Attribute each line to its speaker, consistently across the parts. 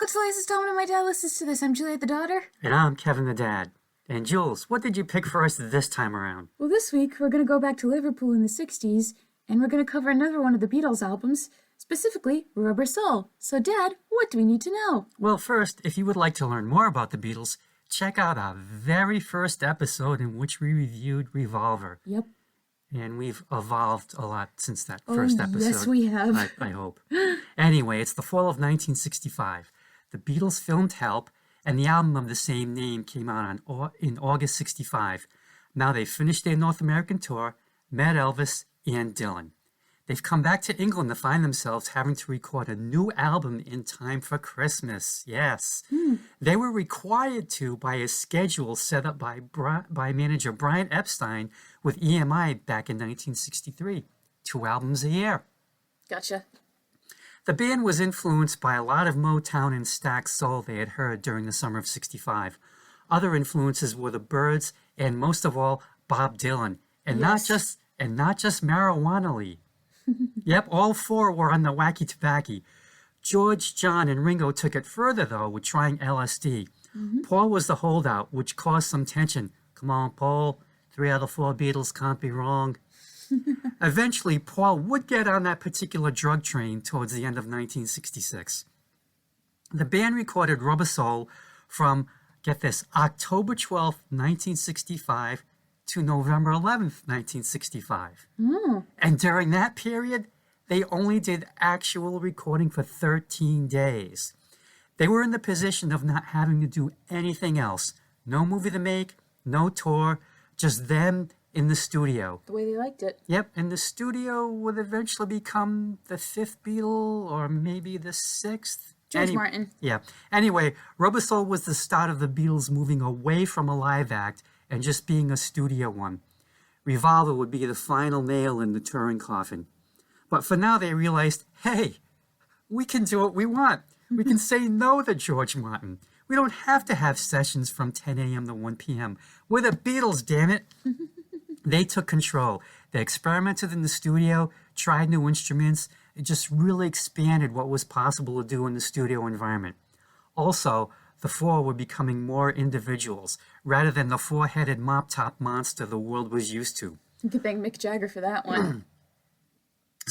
Speaker 1: Welcome to the latest installment of My Dad Listens to This. I'm Juliet, the daughter.
Speaker 2: And I'm Kevin, the dad. And Jules, what did you pick for us this time around?
Speaker 1: Well, this week we're going to go back to Liverpool in the 60s, and we're going to cover another one of the Beatles albums, specifically Rubber Soul. So, Dad, what do we need to know?
Speaker 2: Well, first, if you would like to learn more about the Beatles, check out our very first episode in which we reviewed Revolver.
Speaker 1: Yep.
Speaker 2: And we've evolved a lot since that first episode.
Speaker 1: Yes, we have.
Speaker 2: I hope. Anyway, it's the fall of 1965. The Beatles filmed Help, and the album of the same name came out in August 65. Now they've finished their North American tour, met Elvis and Dylan. They've come back to England to find themselves having to record a new album in time for Christmas. Yes. They were required to by a schedule set up by manager Brian Epstein with EMI back in 1963. 2 albums a year.
Speaker 1: Gotcha.
Speaker 2: The band was influenced by a lot of Motown and Stax soul they had heard during the summer of 65. Other influences were the Byrds and most of all Bob Dylan, and not just Marijuana Lee. Yep, all 4 were on the wacky tobacco. George, John, and Ringo took it further though with trying LSD. Paul was the holdout, which caused some tension. Come on, Paul. 3 out of 4 Beatles can't be wrong. Eventually, Paul would get on that particular drug train towards the end of 1966. The band recorded Rubber Soul from, get this, October 12th, 1965 to November 11th, 1965. And during that period, they only did actual recording for 13 days. They were in the position of not having to do anything else. No movie to make, no tour, just them in the studio.
Speaker 1: The way they liked it.
Speaker 2: Yep, and the studio would eventually become the 5th Beatle or maybe the 6th.
Speaker 1: George Martin.
Speaker 2: Yeah. Anyway, Rubber Soul was the start of the Beatles moving away from a live act and just being a studio one. Revolver would be the final nail in the touring coffin. But for now, they realized, hey, we can do what we want. We can say no to George Martin. We don't have to have sessions from 10 a.m. to 1 p.m. We're the Beatles, damn it. They took control. They experimented in the studio, tried new instruments. It just really expanded what was possible to do in the studio environment. Also, the 4 were becoming more individuals, rather than the 4-headed mop-top monster the world was used to.
Speaker 1: You could thank Mick Jagger for that one.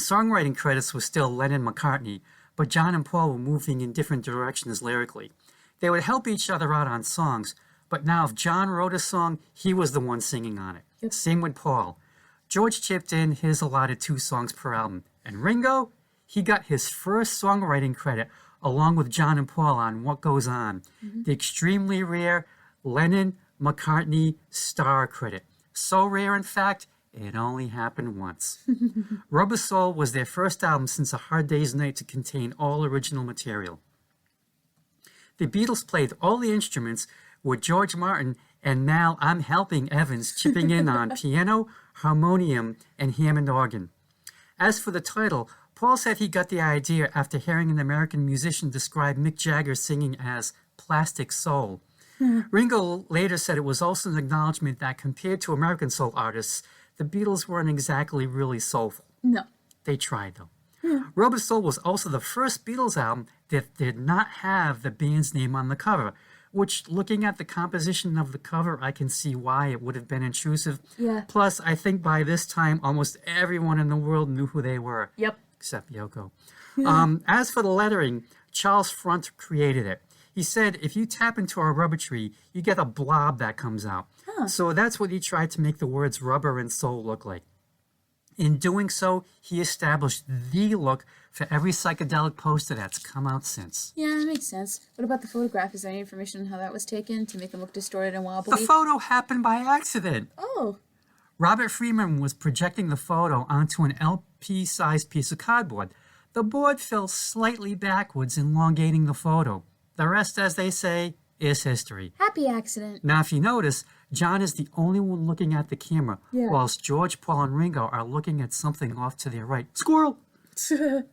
Speaker 2: Songwriting credits were still Lennon-McCartney, but John and Paul were moving in different directions lyrically. They would help each other out on songs, but now if John wrote a song, he was the one singing on it.
Speaker 1: Yep.
Speaker 2: Same with Paul. George chipped in his allotted 2 songs per album. And Ringo, he got his first songwriting credit along with John and Paul on What Goes On, the extremely rare Lennon-McCartney star credit. So rare, in fact, it only happened once. Rubber Soul was their first album since A Hard Day's Night to contain all original material. The Beatles played all the instruments with George Martin and Mal I'm Helping Evans chipping in on piano, harmonium, and Hammond organ. As for the title, Paul said he got the idea after hearing an American musician describe Mick Jagger singing as plastic soul. Ringo later said it was also an acknowledgement that compared to American soul artists, the Beatles weren't exactly really soulful.
Speaker 1: No.
Speaker 2: They tried, though. Rubber Soul was also the first Beatles album that did not have the band's name on the cover, which, looking at the composition of the cover, I can see why it would have been intrusive.
Speaker 1: Yeah.
Speaker 2: Plus, I think by this time, almost everyone in the world knew who they were.
Speaker 1: Yep.
Speaker 2: Except Yoko. As for the lettering, Charles Front created it. He said, if you tap into a rubber tree, you get a blob that comes out. So that's what he tried to make the words rubber and soul look like. In doing so, he established the look for every psychedelic poster that's come out since.
Speaker 1: Yeah, that makes sense. What about the photograph? Is there any information on how that was taken to make them look distorted and wobbly?
Speaker 2: The photo happened by accident.
Speaker 1: Oh.
Speaker 2: Robert Freeman was projecting the photo onto an LP-sized piece of cardboard. The board fell slightly backwards, elongating the photo. The rest, as they say, is history.
Speaker 1: Happy accident.
Speaker 2: Now, if you notice, John is the only one looking at the camera, whilst George, Paul, and Ringo are looking at something off to their right. Squirrel! The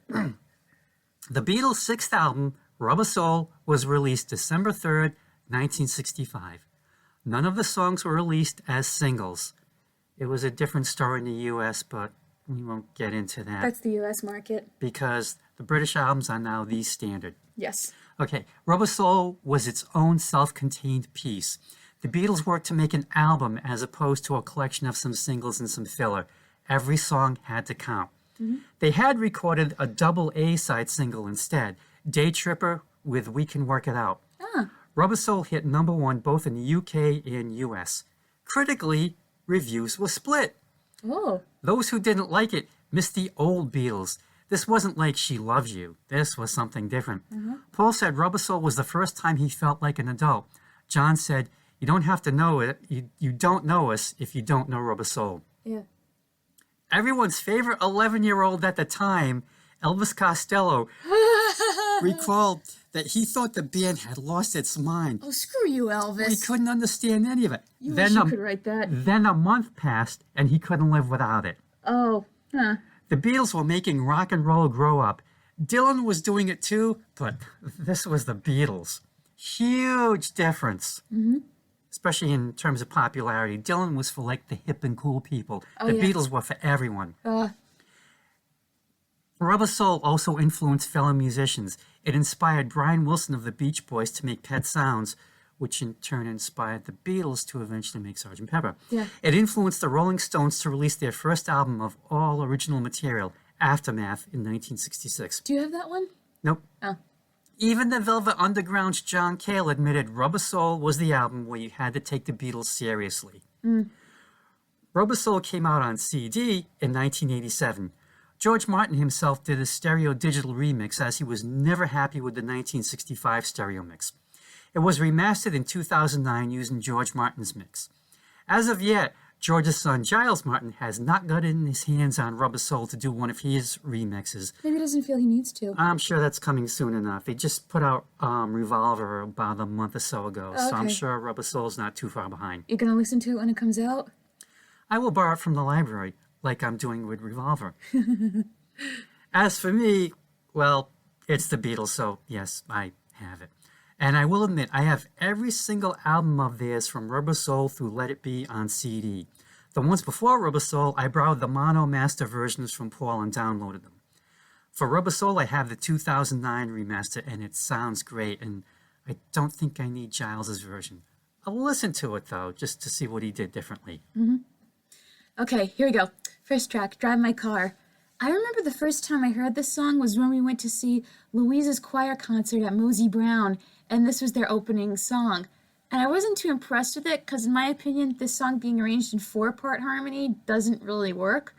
Speaker 2: Beatles' 6th album, Rubber Soul, was released December 3rd, 1965. None of the songs were released as singles. It was a different story in the U.S., but we won't get into that.
Speaker 1: That's the U.S. market.
Speaker 2: Because The British albums are now the standard.
Speaker 1: Yes.
Speaker 2: Okay, Rubber Soul was its own self-contained piece. The Beatles worked to make an album as opposed to a collection of some singles and some filler. Every song had to count. They had recorded a double A-side single instead, Day Tripper with We Can Work It Out. Rubber Soul hit #1 both in the UK and US. Critically, reviews were split.
Speaker 1: Oh.
Speaker 2: Those who didn't like it missed the old Beatles. This wasn't like She Loves You. This was something different. Paul said Rubber Soul was the first time he felt like an adult. John said, you don't have to know it. You don't know us if you don't know Rubber Soul.
Speaker 1: Yeah.
Speaker 2: Everyone's favorite 11-year-old at the time, Elvis Costello, recalled that he thought the band had lost its mind.
Speaker 1: Oh, screw you, Elvis.
Speaker 2: He couldn't understand any of it.
Speaker 1: You wish you could write that.
Speaker 2: Then a month passed, and he couldn't live without it.
Speaker 1: Oh, huh.
Speaker 2: The Beatles were making rock and roll grow up. Dylan was doing it too, but this was the Beatles. Huge difference. Especially in terms of popularity. Dylan was for like the hip and cool people. The Beatles were for everyone. Rubber Soul also influenced fellow musicians. It inspired Brian Wilson of the Beach Boys to make Pet Sounds, which in turn inspired the Beatles to eventually make Sgt. Pepper.
Speaker 1: Yeah.
Speaker 2: It influenced the Rolling Stones to release their first album of all original material, Aftermath, in 1966.
Speaker 1: Do you have that one?
Speaker 2: Nope.
Speaker 1: Oh.
Speaker 2: Even the Velvet Underground's John Cale admitted Rubber Soul was the album where you had to take the Beatles seriously. Rubber Soul came out on CD in 1987. George Martin himself did a stereo digital remix as he was never happy with the 1965 stereo mix. It was remastered in 2009 using George Martin's mix. As of yet, George's son Giles Martin has not gotten his hands on Rubber Soul to do one of his remixes.
Speaker 1: Maybe he doesn't feel he needs to.
Speaker 2: I'm sure that's coming soon enough. They just put out Revolver about a month or so ago, so I'm
Speaker 1: Okay.
Speaker 2: sure Rubber Soul's not too far behind.
Speaker 1: You're going to listen to it when it comes out?
Speaker 2: I will borrow it from the library, like I'm doing with Revolver. As for me, well, it's the Beatles, so yes, I have it. And I will admit, I have every single album of theirs from Rubber Soul through Let It Be on CD. The ones before Rubber Soul, I borrowed the mono master versions from Paul and downloaded them. For Rubber Soul, I have the 2009 remaster, and it sounds great, and I don't think I need Giles's version. I'll listen to it, though, just to see what he did differently.
Speaker 1: Okay, here we go. First track, Drive My Car. I remember the first time I heard this song was when we went to see Louise's choir concert at Mosey Brown, and this was their opening song. And I wasn't too impressed with it because, in my opinion, this song being arranged in 4-part harmony doesn't really work.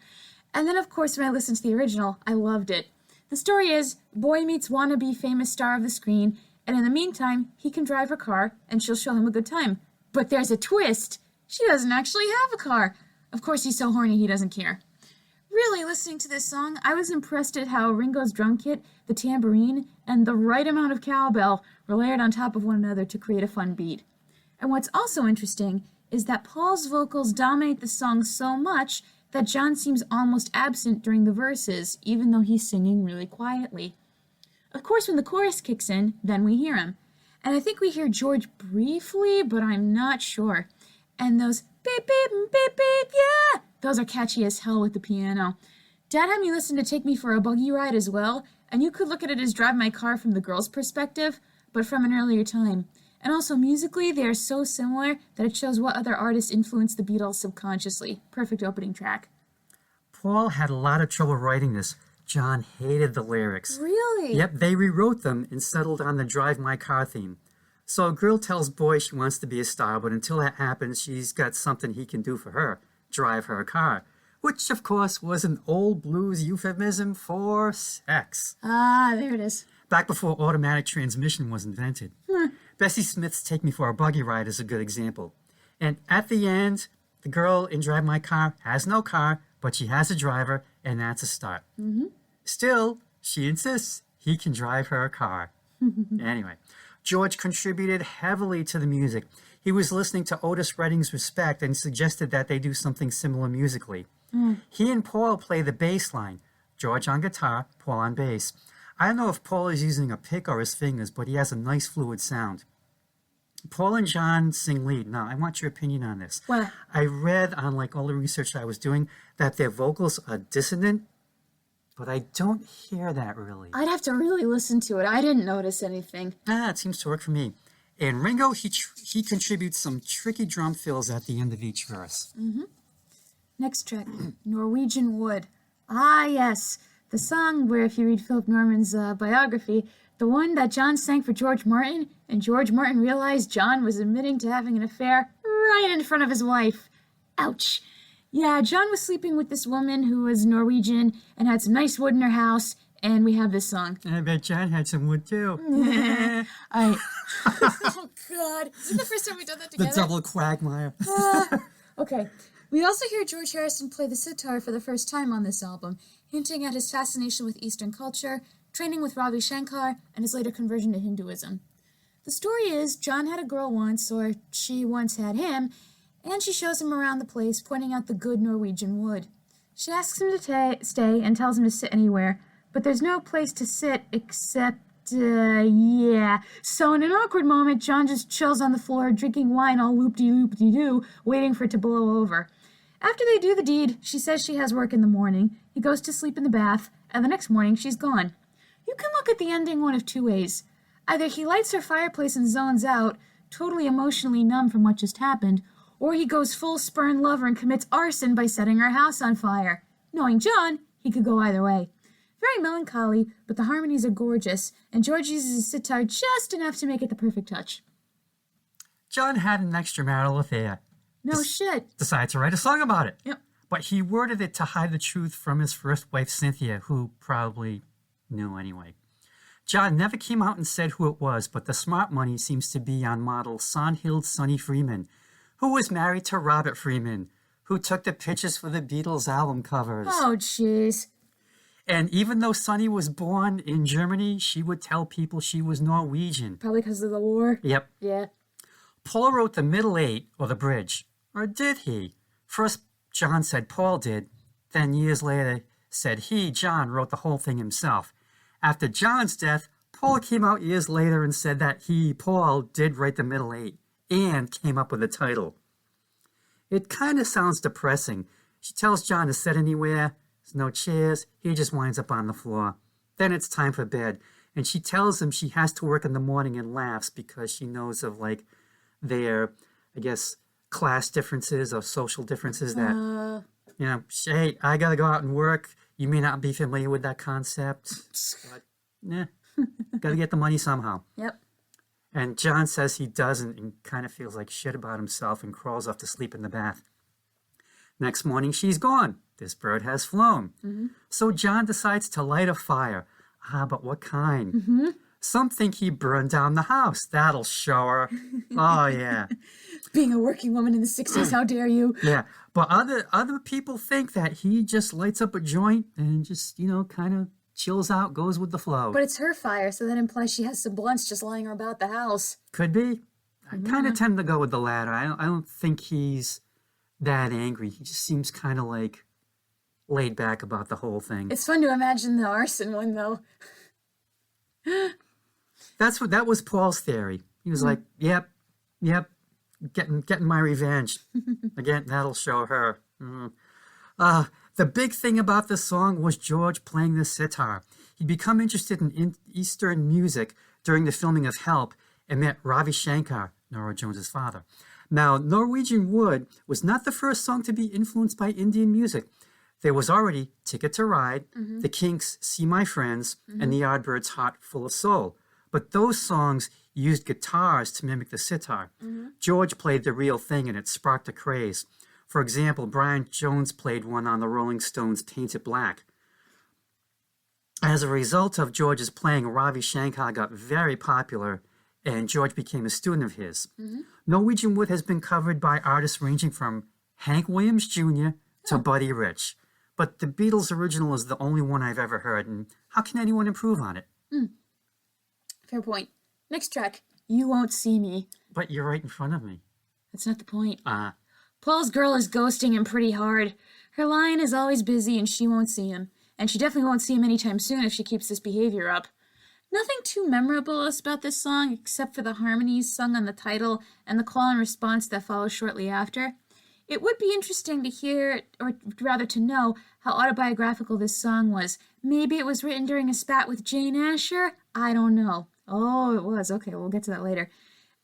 Speaker 1: And then, of course, when I listened to the original, I loved it. The story is, boy meets wannabe famous star of the screen, and in the meantime, he can drive her car, and she'll show him a good time. But there's a twist. She doesn't actually have a car. Of course, he's so horny he doesn't care. Really, listening to this song, I was impressed at how Ringo's drum kit, the tambourine, and the right amount of cowbell were layered on top of one another to create a fun beat. And what's also interesting is that Paul's vocals dominate the song so much that John seems almost absent during the verses, even though he's singing really quietly. Of course, when the chorus kicks in, then we hear him. And I think we hear George briefly, but I'm not sure. And those beep, beep, beep, beep, yeah! Those are catchy as hell with the piano. Dad had me listen to Take Me for a Buggy Ride as well, and you could look at it as Drive My Car from the girl's perspective, but from an earlier time. And also musically, they are so similar that it shows what other artists influenced the Beatles subconsciously. Perfect opening track.
Speaker 2: Paul had a lot of trouble writing this. John hated the lyrics.
Speaker 1: Really?
Speaker 2: Yep, they rewrote them and settled on the Drive My Car theme. So a girl tells Boy she wants to be a star, but until that happens, she's got something he can do for her. Drive her car. Which, of course, was an old blues euphemism for sex.
Speaker 1: Ah, there it is.
Speaker 2: Back before automatic transmission was invented. Bessie Smith's Take Me for a Buggy Ride is a good example. And at the end, the girl in Drive My Car has no car, but she has a driver, and that's a start. Still, she insists he can drive her car. Anyway, George contributed heavily to the music. He was listening to Otis Redding's Respect and suggested that they do something similar musically. He and Paul play the bass line, George on guitar, Paul on bass. I don't know if Paul is using a pick or his fingers, but he has a nice fluid sound. Paul and John sing lead. Now, I want your opinion on this.
Speaker 1: What?
Speaker 2: I read on all the research I was doing that their vocals are dissonant. but I don't hear that really.
Speaker 1: I'd have to really listen to it. I didn't notice anything.
Speaker 2: It seems to work for me. And Ringo, he contributes some tricky drum fills at the end of each verse.
Speaker 1: Next track, Norwegian Wood. Ah, yes, the song where, if you read Philip Norman's biography, the one that John sang for George Martin, and George Martin realized John was admitting to having an affair right in front of his wife. Ouch. Yeah, John was sleeping with this woman who was Norwegian and had some nice wood in her house, and we have this song.
Speaker 2: And I bet John had some wood too.
Speaker 1: Oh, God. Is it the first time we've done that
Speaker 2: The
Speaker 1: together?
Speaker 2: double quagmire.
Speaker 1: Okay. We also hear George Harrison play the sitar for the first time on this album, hinting at his fascination with Eastern culture, training with Ravi Shankar, and his later conversion to Hinduism. The story is, John had a girl once, or she once had him, and she shows him around the place, pointing out the good Norwegian wood. She asks him to stay and tells him to sit anywhere, but there's no place to sit except, yeah. So in an awkward moment, John just chills on the floor, drinking wine all loop-de-loop-de-doo, waiting for it to blow over. After they do the deed, she says she has work in the morning. He goes to sleep in the bath, and the next morning she's gone. You can look at the ending one of two ways. Either he lights her fireplace and zones out, totally emotionally numb from what just happened, or he goes full spurn lover and commits arson by setting her house on fire. Knowing John, he could go either way. Very melancholy, but the harmonies are gorgeous, and George uses his sitar just enough to make it the perfect touch.
Speaker 2: John had an extramarital affair.
Speaker 1: No shit.
Speaker 2: Decided to write a song about it.
Speaker 1: Yep.
Speaker 2: But he worded it to hide the truth from his first wife, Cynthia, who probably knew anyway. John never came out and said who it was, but the smart money seems to be on model Sonhild Sonny Freeman, who was married to Robert Freeman, who took the pictures for the Beatles album covers.
Speaker 1: Oh, jeez.
Speaker 2: And even though Sonny was born in Germany, she would tell people she was Norwegian.
Speaker 1: Probably because of the war.
Speaker 2: Yep.
Speaker 1: Yeah.
Speaker 2: Paul wrote the middle eight, or the bridge. Or did he? First, John said Paul did. Then years later, said he, John, wrote the whole thing himself. After John's death, Paul came out years later and said that he, Paul, did write the middle eight and came up with the title. It kind of sounds depressing. She tells John to sit anywhere. There's no chairs. He just winds up on the floor. Then it's time for bed. And she tells him she has to work in the morning and laughs because she knows of, like, their, I guess, class differences or social differences that, you know, hey, I got to go out and work. You may not be familiar with that concept, but, got to get the money somehow.
Speaker 1: Yep.
Speaker 2: And John says he doesn't and kind of feels like shit about himself and crawls off to sleep in the bath. Next morning, she's gone. This bird has flown. So John decides to light a fire. But what kind? Some think he burned down the house. That'll show her. Oh, yeah.
Speaker 1: Being a working woman in the 60s, how dare you?
Speaker 2: Yeah. But other people think that he just lights up a joint and just, you know, kind of chills out, goes with the flow.
Speaker 1: But it's her fire, so that implies she has some blunts just lying about the house.
Speaker 2: Could be. I kind of tend to go with the latter. I don't think he's that angry. He just seems kind of like laid back about the whole thing.
Speaker 1: It's fun to imagine the arson one, though.
Speaker 2: That was Paul's theory. He was like, yep, getting my revenge. Again, that'll show her. The big thing about this song was George playing the sitar. He'd become interested in Eastern music during the filming of Help and met Ravi Shankar, Nora Jones's father. Now, Norwegian Wood was not the first song to be influenced by Indian music. There was already Ticket to Ride, The Kinks' See My Friends, and the Yardbirds' Heart Full of Soul. But those songs used guitars to mimic the sitar. George played the real thing and it sparked a craze. For example, Brian Jones played one on the Rolling Stones' Tainted Black. As a result of George's playing, Ravi Shankar got very popular and George became a student of his. Norwegian Wood has been covered by artists ranging from Hank Williams Jr. to Buddy Rich. But the Beatles' original is the only one I've ever heard, and how can anyone improve on it?
Speaker 1: Fair point. Next track, You Won't See Me.
Speaker 2: But you're right in front of me.
Speaker 1: That's not the point. Paul's girl is ghosting him pretty hard. Her line is always busy and she won't see him. And she definitely won't see him anytime soon if she keeps this behavior up. Nothing too memorable about this song except for the harmonies sung on the title and the call and response that follows shortly after. It would be interesting to hear, or rather to know, how autobiographical this song was. Maybe it was written during a spat with Jane Asher? I don't know. Oh, it was. Okay, we'll get to that later.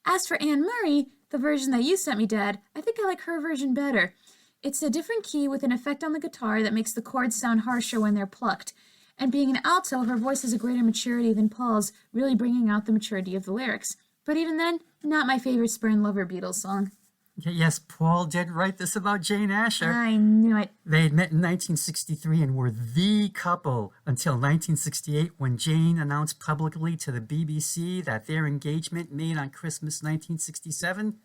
Speaker 1: As for Anne Murray, the version that you sent me, Dad, I think I like her version better. It's a different key with an effect on the guitar that makes the chords sound harsher when they're plucked. And being an alto, her voice has a greater maturity than Paul's, really bringing out the maturity of the lyrics. But even then, not my favorite Spurn Lover Beatles song.
Speaker 2: Yes, Paul did write this about Jane Asher.
Speaker 1: I knew it.
Speaker 2: They had met in 1963 and were the couple until 1968 when Jane announced publicly to the BBC that their engagement made on Christmas 1967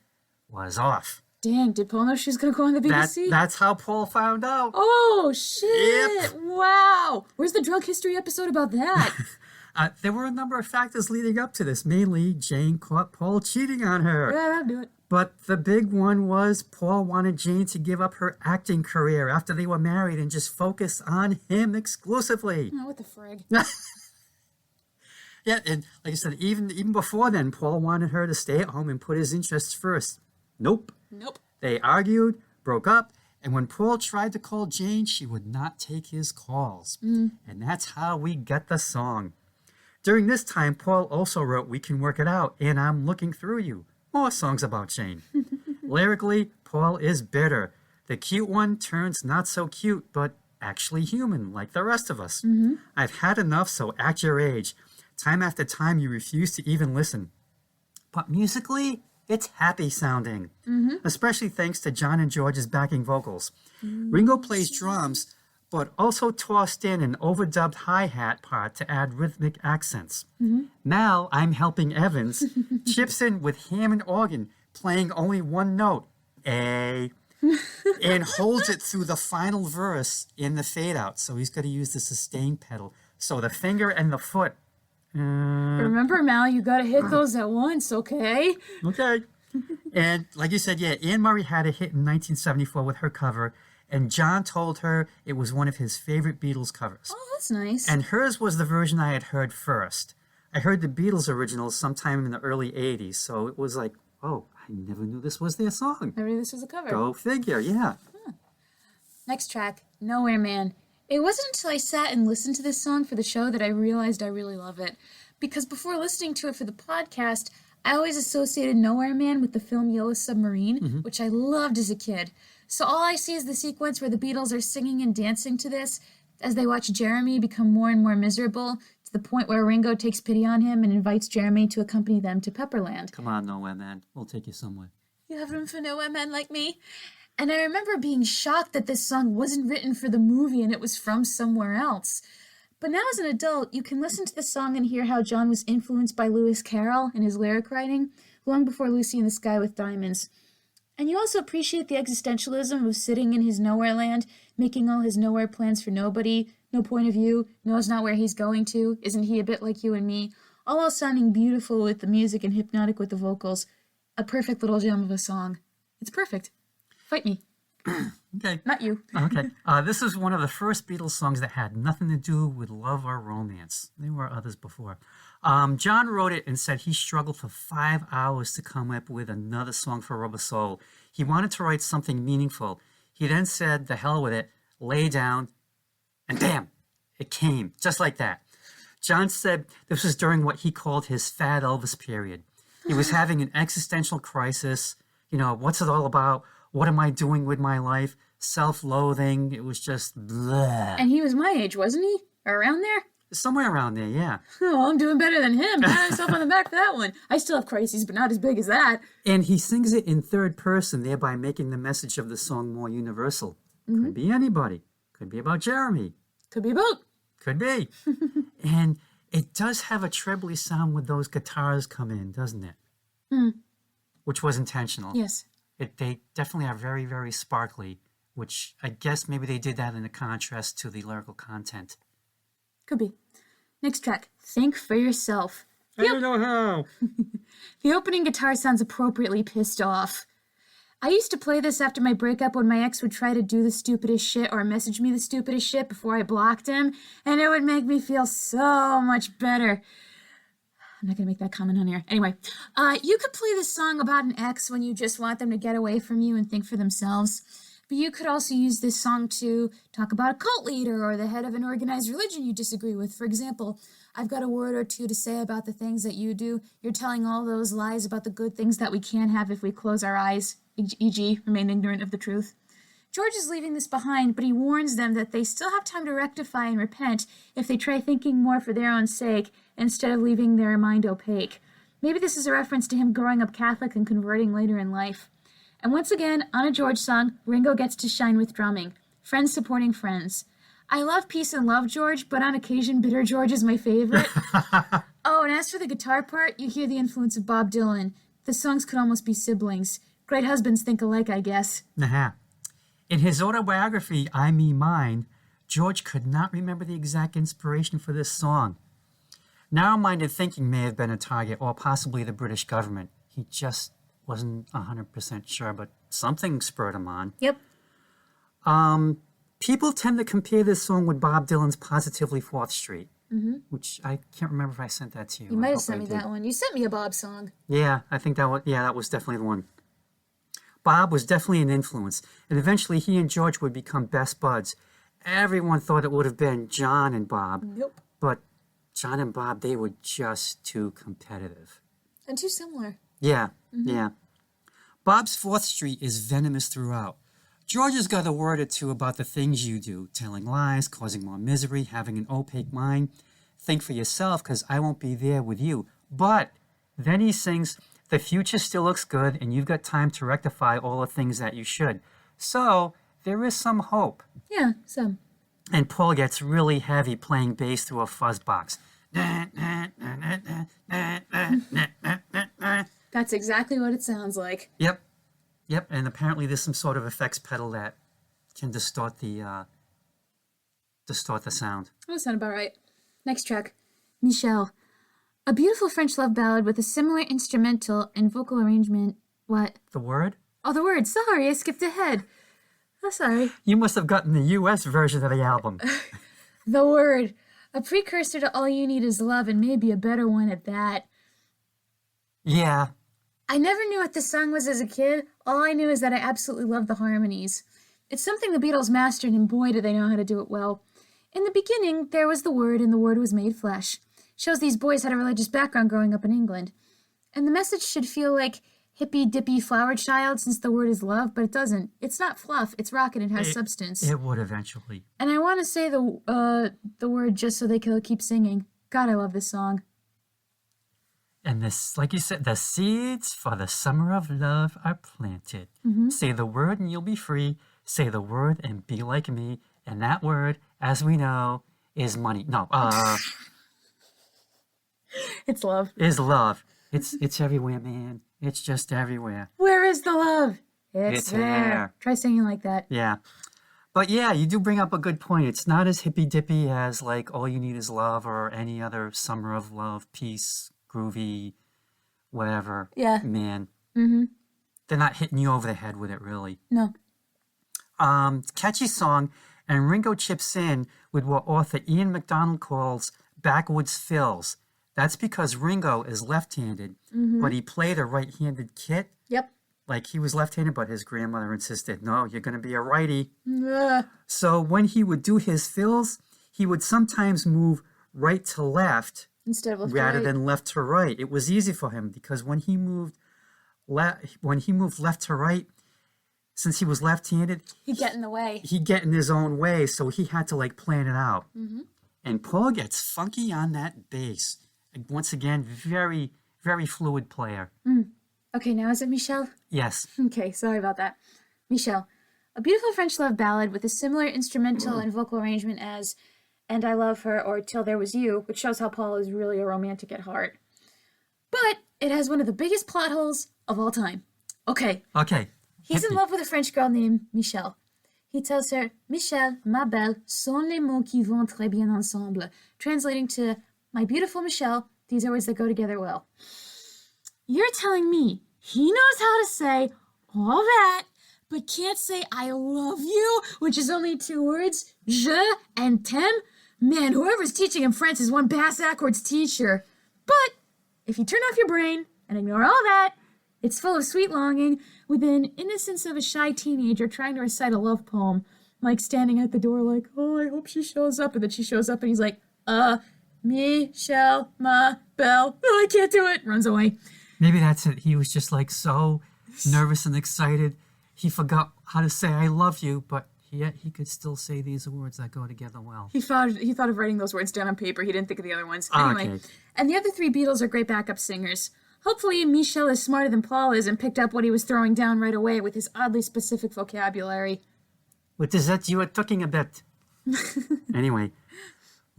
Speaker 2: was off.
Speaker 1: Dang, did Paul know she was going to go on the BBC?
Speaker 2: That's how Paul found out.
Speaker 1: Oh, shit.
Speaker 2: Yep.
Speaker 1: Wow. Where's the drunk history episode about that?
Speaker 2: There were a number of factors leading up to this. Mainly, Jane caught Paul cheating on her.
Speaker 1: Yeah, I'll do it.
Speaker 2: But the big one was Paul wanted Jane to give up her acting career after they were married and just focus on him exclusively.
Speaker 1: Oh, what the frig?
Speaker 2: Yeah, and like I said, even before then, Paul wanted her to stay at home and put his interests first. Nope. They argued, broke up, and when Paul tried to call Jane, she would not take his calls. And that's how we get the song. During this time, Paul also wrote We Can Work It Out and I'm Looking Through You. More songs about Jane. Lyrically, Paul is bitter. The cute one turns not so cute, but actually human, like the rest of us. I've had enough, so act your age. Time after time, you refuse to even listen. But musically, it's happy sounding, especially thanks to John and George's backing vocals. Ringo plays drums, but also tossed in an overdubbed hi-hat part to add rhythmic accents. Mal, I'm helping Evans, chips in with Hammond organ, playing only one note, A, and holds it through the final verse in the fade-out. So he's got to use the sustain pedal. So the finger and the foot.
Speaker 1: Remember, Mal, you got to hit those at once, okay?
Speaker 2: Okay. And like you said, yeah, Anne Murray had a hit in 1974 with her cover, and John told her it was one of his favorite Beatles covers.
Speaker 1: Oh, that's nice.
Speaker 2: And hers was the version I had heard first. I heard the Beatles original sometime in the early 80s, so it was like, oh, I never knew this was their song.
Speaker 1: Maybe this was a cover.
Speaker 2: Go figure, yeah.
Speaker 1: Next track, Nowhere Man. It wasn't until I sat and listened to this song for the show that I realized I really love it. Because before listening to it for the podcast, I always associated Nowhere Man with the film Yellow Submarine, which I loved as a kid. So all I see is the sequence where the Beatles are singing and dancing to this as they watch Jeremy become more and more miserable to the point where Ringo takes pity on him and invites Jeremy to accompany them to Pepperland.
Speaker 2: Come on, Nowhere Man. We'll take you somewhere.
Speaker 1: You have room for Nowhere Man like me? And I remember being shocked that this song wasn't written for the movie and it was from somewhere else. But now as an adult, you can listen to the song and hear how John was influenced by Lewis Carroll in his lyric writing, long before Lucy in the Sky with Diamonds. And you also appreciate the existentialism of sitting in his nowhere land, making all his nowhere plans for nobody, no point of view, knows not where he's going to, isn't he a bit like you and me, all while sounding beautiful with the music and hypnotic with the vocals. A perfect little gem of a song. It's perfect. Fight me.
Speaker 2: Okay.
Speaker 1: Not you.
Speaker 2: Okay. This is one of the first Beatles songs that had nothing to do with love or romance. There were others before. John wrote it and said he struggled for 5 hours to come up with another song for Rubber Soul. He wanted to write something meaningful. He then said, the hell with it, lay down, and bam, it came, just like that. John said this was during what he called his Fat Elvis period. He was having an existential crisis. You know, what's it all about? What am I doing with my life? Self-loathing. It was just bleh.
Speaker 1: And he was my age, wasn't he? Or around there?
Speaker 2: Somewhere around there, yeah.
Speaker 1: Oh, I'm doing better than him. Pat myself on the back for that one. I still have crises, but not as big as that.
Speaker 2: And he sings it in third person, thereby making the message of the song more universal. Could be anybody. Could be about Jeremy.
Speaker 1: Could be both.
Speaker 2: Could be. And it does have a trebly sound with those guitars come in, doesn't it? Which was intentional.
Speaker 1: Yes.
Speaker 2: They definitely are very, very sparkly, which I guess maybe they did that in a contrast to the lyrical content.
Speaker 1: Could be. Next track, Think for Yourself.
Speaker 2: I don't know how.
Speaker 1: The opening guitar sounds appropriately pissed off. I used to play this after my breakup when my ex would try to do the stupidest shit or message me the stupidest shit before I blocked him, and it would make me feel so much better. I'm not going to make that comment on here. Anyway, you could play this song about an ex when you just want them to get away from you and think for themselves. But you could also use this song to talk about a cult leader or the head of an organized religion you disagree with. For example, I've got a word or two to say about the things that you do. You're telling all those lies about the good things that we can have if we close our eyes, e.g., remain ignorant of the truth. George is leaving this behind, but he warns them that they still have time to rectify and repent if they try thinking more for their own sake instead of leaving their mind opaque. Maybe this is a reference to him growing up Catholic and converting later in life. And once again, on a George song, Ringo gets to shine with drumming. Friends supporting friends. I love Peace and Love George, but on occasion, Bitter George is my favorite. Oh, and as for the guitar part, you hear the influence of Bob Dylan. The songs could almost be siblings. Great husbands think alike, I guess.
Speaker 2: In his autobiography, I Me Mine, George could not remember the exact inspiration for this song. Narrow-minded thinking may have been a target, or possibly the British government. He just wasn't 100% sure, but something spurred him on.
Speaker 1: Yep.
Speaker 2: People tend to compare this song with Bob Dylan's Positively 4th Street, which I can't remember if I sent that to you.
Speaker 1: You might have sent me that one. You sent me a Bob song.
Speaker 2: Yeah, I think that was definitely the one. Bob was definitely an influence, and eventually he and George would become best buds. Everyone thought it would have been John and Bob.
Speaker 1: Nope.
Speaker 2: But John and Bob, they were just too competitive.
Speaker 1: And too similar.
Speaker 2: Yeah. Bob's 4th Street is venomous throughout. George has got a word or two about the things you do, telling lies, causing more misery, having an opaque mind. Think for yourself, because I won't be there with you. But then he sings, the future still looks good, and you've got time to rectify all the things that you should. So there is some hope.
Speaker 1: Yeah, some.
Speaker 2: And Paul gets really heavy playing bass through a fuzz box.
Speaker 1: That's exactly what it sounds like.
Speaker 2: Yep. And apparently there's some sort of effects pedal that can distort the sound.
Speaker 1: That sound about right. Next track, Michel. A beautiful French love ballad with a similar instrumental and vocal arrangement. What?
Speaker 2: The word?
Speaker 1: Oh, the word. Sorry, I skipped ahead. Oh, sorry.
Speaker 2: You must have gotten the U.S. version of the album.
Speaker 1: The word. A precursor to All You Need Is Love, and maybe a better one at that.
Speaker 2: Yeah.
Speaker 1: I never knew what this song was as a kid. All I knew is that I absolutely love the harmonies. It's something the Beatles mastered, and boy, do they know how to do it well. In the beginning, there was the Word, and the Word was made flesh. Shows these boys had a religious background growing up in England. And the message should feel like hippy-dippy flower child since the word is love, but it doesn't. It's not fluff. It's rock and it has substance.
Speaker 2: It would eventually.
Speaker 1: And I want to say the word just so they can keep singing. God, I love this song.
Speaker 2: And this, like you said, the seeds for the summer of love are planted. Say the word and you'll be free. Say the word and be like me. And that word, as we know, is money. No,
Speaker 1: it's love.
Speaker 2: Is love. It's everywhere, man. It's just everywhere.
Speaker 1: Where is the love?
Speaker 2: It's
Speaker 1: there.
Speaker 2: there.
Speaker 1: Try singing like that.
Speaker 2: Yeah. But yeah, you do bring up a good point. It's not as hippy-dippy as like All You Need Is Love or any other summer of love, peace, groovy, whatever.
Speaker 1: Yeah.
Speaker 2: Man.
Speaker 1: Mm-hmm.
Speaker 2: They're not hitting you over the head with it, really.
Speaker 1: No.
Speaker 2: Catchy song, and Ringo chips in with what author Ian MacDonald calls backwoods fills. That's because Ringo is left-handed, but he played a right-handed kit.
Speaker 1: Yep.
Speaker 2: Like he was left-handed, but his grandmother insisted, no, you're going to be a righty.
Speaker 1: Ugh.
Speaker 2: So when he would do his fills, he would sometimes move right to left
Speaker 1: Instead of left
Speaker 2: rather
Speaker 1: to right.
Speaker 2: than left to right. It was easy for him because when he moved left to right, since he was left-handed,
Speaker 1: He'd get in the way.
Speaker 2: he'd get in his own way, so he had to like plan it out. And Paul gets funky on that bass. And once again, very, very fluid player.
Speaker 1: Okay, now is it Michel?
Speaker 2: Yes.
Speaker 1: Okay, sorry about that. Michel. A beautiful French love ballad with a similar instrumental and vocal arrangement as And I Love Her or Till There Was You, which shows how Paul is really a romantic at heart. But it has one of the biggest plot holes of all time. Okay. He's in love with a French girl named Michel. He tells her, Michel, ma belle, sont les mots qui vont très bien ensemble. Translating to, my beautiful Michel, these are words that go together well. You're telling me he knows how to say all that, but can't say I love you, which is only 2 words, je and t'aime? Man, whoever's teaching him French is one bass backwards teacher. But if you turn off your brain and ignore all that, it's full of sweet longing with an innocence of a shy teenager trying to recite a love poem, like standing at the door like, oh, I hope she shows up. And then she shows up and he's like, Michelle, ma, Belle. Oh, I can't do it. Runs away.
Speaker 2: Maybe that's it. He was just like so nervous and excited. He forgot how to say I love you, but yet he could still say these words that go together well.
Speaker 1: He thought of writing those words down on paper. He didn't think of the other ones. Anyway,
Speaker 2: Okay.
Speaker 1: And the other three Beatles are great backup singers. Hopefully Michel is smarter than Paul is and picked up what he was throwing down right away with his oddly specific vocabulary.
Speaker 2: What is that you are talking about? Anyway.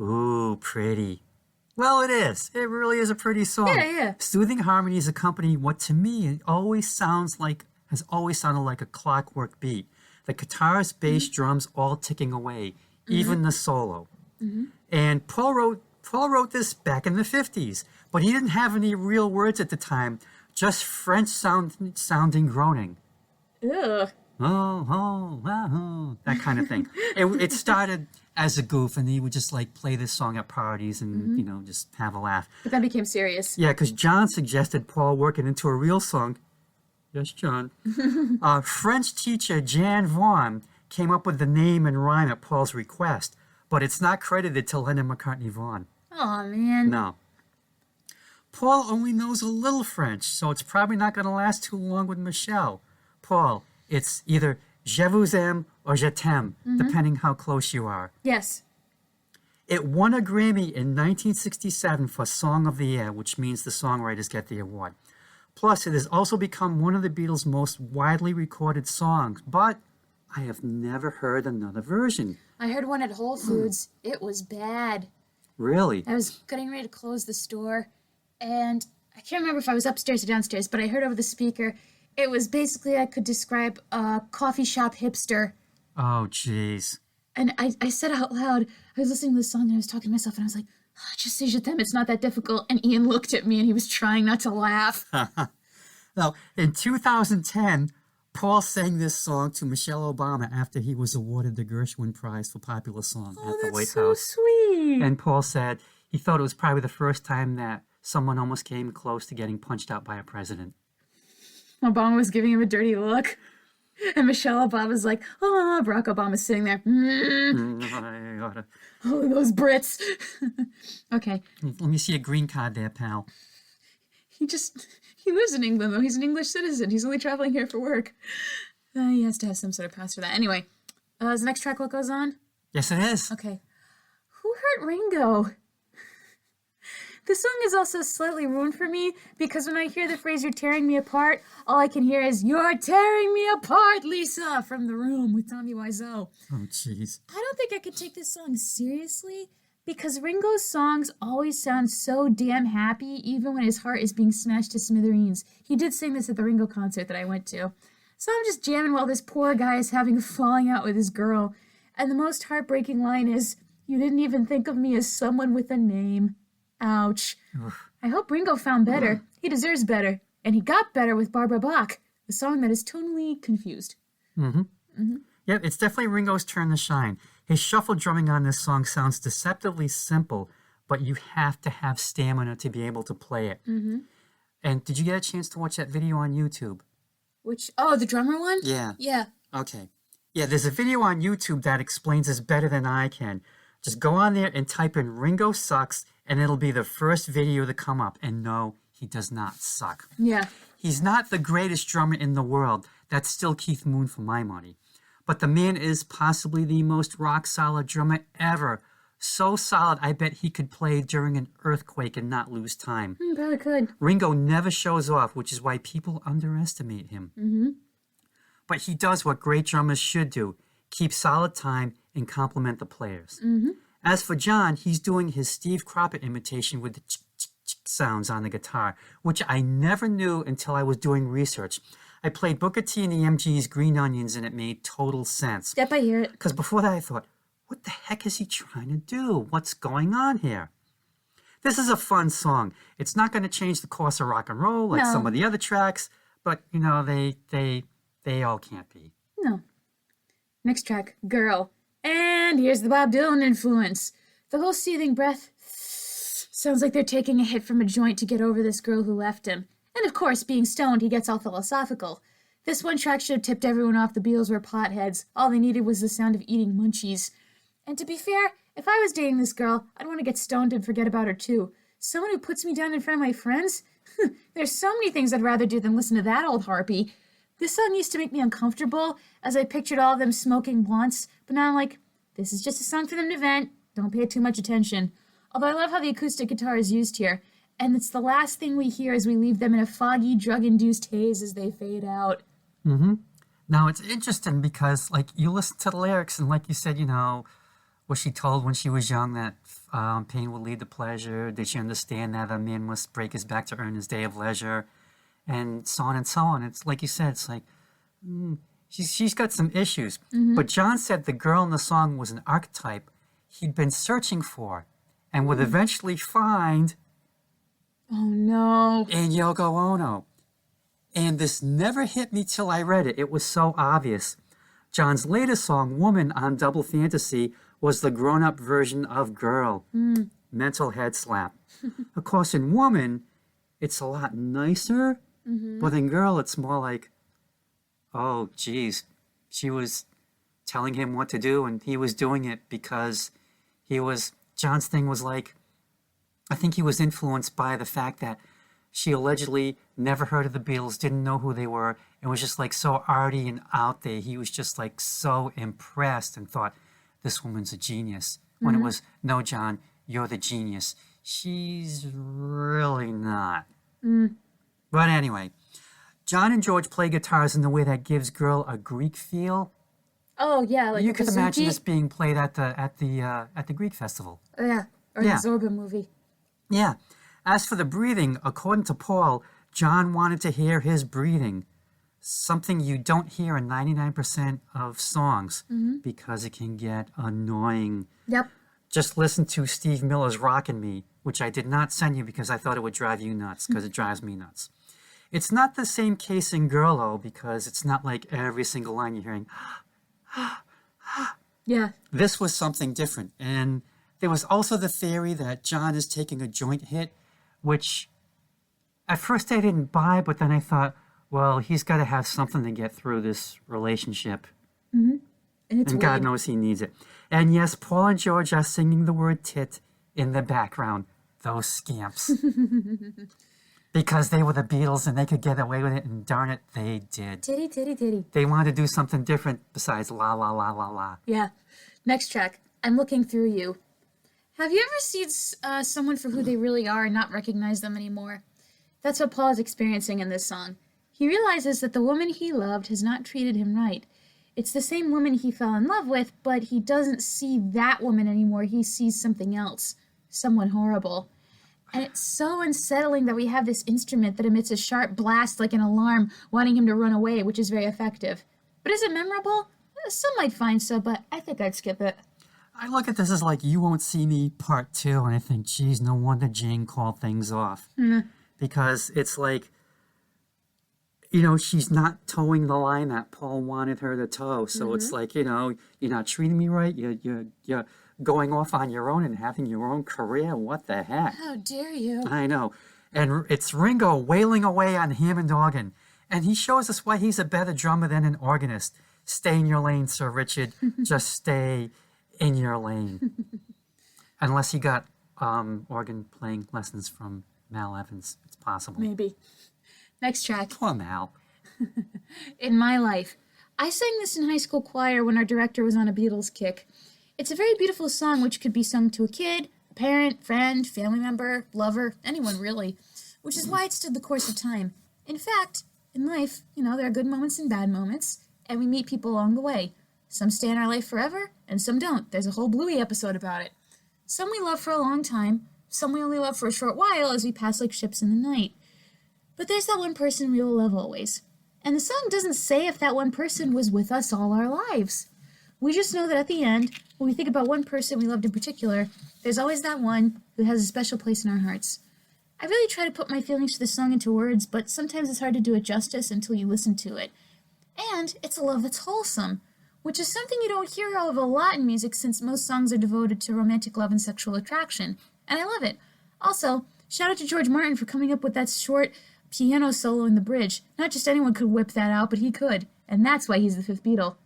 Speaker 2: Ooh, pretty. Well, it is. It really is a pretty song.
Speaker 1: Yeah.
Speaker 2: Soothing harmonies accompany what to me has always sounded like a clockwork beat. The guitars, bass, drums all ticking away, even the solo. And Paul wrote this back in the 50s, but he didn't have any real words at the time, just French sounding groaning.
Speaker 1: Ugh.
Speaker 2: That kind of thing. It started as a goof, and he would just like play this song at parties and just have a laugh.
Speaker 1: But that became serious.
Speaker 2: Yeah, because John suggested Paul work it into a real song. Yes, John. French teacher Jan Vaughan came up with the name and rhyme at Paul's request, but it's not credited to Lennon McCartney Vaughan.
Speaker 1: Oh man.
Speaker 2: No. Paul only knows a little French, so it's probably not going to last too long with Michelle. Paul, it's either je vous aime or je t'aime, depending how close you are.
Speaker 1: Yes.
Speaker 2: It won a Grammy in 1967 for Song of the Year, which means the songwriters get the award. Plus, it has also become one of the Beatles' most widely recorded songs, but I have never heard another version.
Speaker 1: I heard one at Whole Foods. It was bad.
Speaker 2: Really?
Speaker 1: I was getting ready to close the store, and I can't remember if I was upstairs or downstairs, but I heard over the speaker, it was basically, I could describe a coffee shop hipster.
Speaker 2: Oh, jeez.
Speaker 1: And I said out loud, I was listening to the song and I was talking to myself, and I was like, just say je t'aime, it's not that difficult. And Ian looked at me and he was trying not to laugh.
Speaker 2: Now, in 2010, Paul sang this song to Michelle Obama after he was awarded the Gershwin Prize for Popular Song at the White
Speaker 1: so
Speaker 2: House.
Speaker 1: sweet.
Speaker 2: And Paul said he thought it was probably the first time that someone almost came close to getting punched out by a president.
Speaker 1: Obama was giving him a dirty look. And Michelle Obama was like, oh, Barack Obama's sitting there. Oh, those Brits. Okay.
Speaker 2: Let me see a green card there, pal.
Speaker 1: He lives in England, though. He's an English citizen. He's only traveling here for work. He has to have some sort of pass for that. Anyway, is the next track what goes on?
Speaker 2: Yes, it is.
Speaker 1: Okay. Who hurt Ringo? This song is also slightly ruined for me because when I hear the phrase, you're tearing me apart, all I can hear is, you're tearing me apart, Lisa, from The Room with Tommy Wiseau.
Speaker 2: Oh, jeez.
Speaker 1: I don't think I could take this song seriously because Ringo's songs always sound so damn happy, even when his heart is being smashed to smithereens. He did sing this at the Ringo concert that I went to. So I'm just jamming while this poor guy is having a falling out with his girl. And the most heartbreaking line is, you didn't even think of me as someone with a name. Ouch. I hope Ringo found better. He deserves better. And he got better with Barbara Bach, a song that is tonally confused.
Speaker 2: Yeah, it's definitely Ringo's turn to shine. His shuffle drumming on this song sounds deceptively simple, but you have to have stamina to be able to play it. And did you get a chance to watch that video on YouTube?
Speaker 1: The drummer one?
Speaker 2: Yeah.
Speaker 1: Yeah.
Speaker 2: Okay. Yeah, there's a video on YouTube that explains this better than I can. Just go on there and type in Ringo sucks, and it'll be the first video to come up. And no, he does not suck.
Speaker 1: Yeah.
Speaker 2: He's not the greatest drummer in the world. That's still Keith Moon for my money. But the man is possibly the most rock-solid drummer ever. So solid, I bet he could play during an earthquake and not lose time.
Speaker 1: Probably could.
Speaker 2: Ringo never shows off, which is why people underestimate him. But he does what great drummers should do, keep solid time and compliment the players. As for John, he's doing his Steve Cropper imitation with the ch-ch-ch sounds on the guitar, which I never knew until I was doing research. I played Booker T and the MG's Green Onions, and it made total sense.
Speaker 1: Yep, I hear it.
Speaker 2: Because before that I thought, what the heck is he trying to do? What's going on here? This is a fun song. It's not going to change the course of rock and roll like some of the other tracks, but, you know, they all can't be.
Speaker 1: No. Next track, Girl. And here's the Bob Dylan influence. The whole seething breath Sounds like they're taking a hit from a joint to get over this girl who left him. And of course, being stoned, he gets all philosophical. This one track should have tipped everyone off the Beatles were potheads. All they needed was the sound of eating munchies. And to be fair, if I was dating this girl, I'd want to get stoned and forget about her too. Someone who puts me down in front of my friends? There's so many things I'd rather do than listen to that old harpy. This song used to make me uncomfortable as I pictured all of them smoking blunts, but now I'm like, this is just a song for them to vent. Don't pay too much attention. Although I love how the acoustic guitar is used here, and it's the last thing we hear as we leave them in a foggy, drug-induced haze as they fade out.
Speaker 2: Mm-hmm. Now, it's interesting because, like, you listen to the lyrics, and like you said, was she told when she was young that pain would lead to pleasure? Did she understand that a man must break his back to earn his day of leisure? And so on and so on. It's like you said, it's like, she's got some issues. Mm-hmm. But John said the girl in the song was an archetype he'd been searching for and would eventually find
Speaker 1: oh no
Speaker 2: in Yoko Ono. And this never hit me till I read it. It was so obvious. John's latest song, Woman, on Double Fantasy, was the grown-up version of Girl. Mental head slap. Of course, in Woman, it's a lot nicer, but in Girl, it's more like, oh, geez, she was telling him what to do, and he was doing it because John's thing was like, I think he was influenced by the fact that she allegedly never heard of the Beatles, didn't know who they were, and was just like so arty and out there. He was just like so impressed and thought, this woman's a genius. When it was, no, John, you're the genius. She's really not. But anyway, John and George play guitars in the way that gives Girl a Greek feel.
Speaker 1: Oh yeah, like
Speaker 2: you could imagine this being played at the Greek festival.
Speaker 1: Yeah, or the Zorba movie.
Speaker 2: Yeah. As for the breathing, according to Paul, John wanted to hear his breathing, something you don't hear in 99% of songs because it can get annoying.
Speaker 1: Yep.
Speaker 2: Just listen to Steve Miller's Rockin' Me, which I did not send you because I thought it would drive you nuts, because it drives me nuts. It's not the same case in Girl, though, because it's not like every single line you're hearing.
Speaker 1: Yeah.
Speaker 2: This was something different. And there was also the theory that John is taking a joint hit, which at first I didn't buy, but then I thought, well, he's got to have something to get through this relationship. And God knows he needs it. And yes, Paul and George are singing the word tit in the background. Those scamps. Because they were the Beatles and they could get away with it, and darn it, they did.
Speaker 1: Titty, titty, titty.
Speaker 2: They wanted to do something different besides la, la, la, la, la.
Speaker 1: Yeah. Next track, I'm Looking Through You. Have you ever seen someone for who they really are and not recognize them anymore? That's what Paul is experiencing in this song. He realizes that the woman he loved has not treated him right. It's the same woman he fell in love with, but he doesn't see that woman anymore. He sees something else, someone horrible. And it's so unsettling that we have this instrument that emits a sharp blast like an alarm, wanting him to run away, which is very effective. But is it memorable? Some might find so, but I think I'd skip it.
Speaker 2: I look at this as like You Won't See Me Part 2, and I think, geez, no wonder Jane called things off. Because it's like, she's not towing the line that Paul wanted her to tow. So it's like, you're not treating me right. You're going off on your own and having your own career. What the heck?
Speaker 1: How dare you?
Speaker 2: I know. And it's Ringo wailing away on Hammond organ. And he shows us why he's a better drummer than an organist. Stay in your lane, Sir Richard. Just stay in your lane. Unless he got organ playing lessons from Mal Evans. It's possible.
Speaker 1: Maybe. Next track.
Speaker 2: Poor Mal.
Speaker 1: In My Life. I sang this in high school choir when our director was on a Beatles kick. It's a very beautiful song which could be sung to a kid, a parent, friend, family member, lover, anyone really, which is why it stood the course of time. In fact, in life, there are good moments and bad moments, and we meet people along the way. Some stay in our life forever, and some don't. There's a whole Bluey episode about it. Some we love for a long time, some we only love for a short while as we pass like ships in the night. But there's that one person we will love always. And the song doesn't say if that one person was with us all our lives. We just know that at the end, when we think about one person we loved in particular, there's always that one who has a special place in our hearts. I really try to put my feelings for the song into words, but sometimes it's hard to do it justice until you listen to it. And it's a love that's wholesome, which is something you don't hear of a lot in music since most songs are devoted to romantic love and sexual attraction. And I love it. Also, shout out to George Martin for coming up with that short piano solo in the bridge. Not just anyone could whip that out, but he could. And that's why he's the fifth Beatle.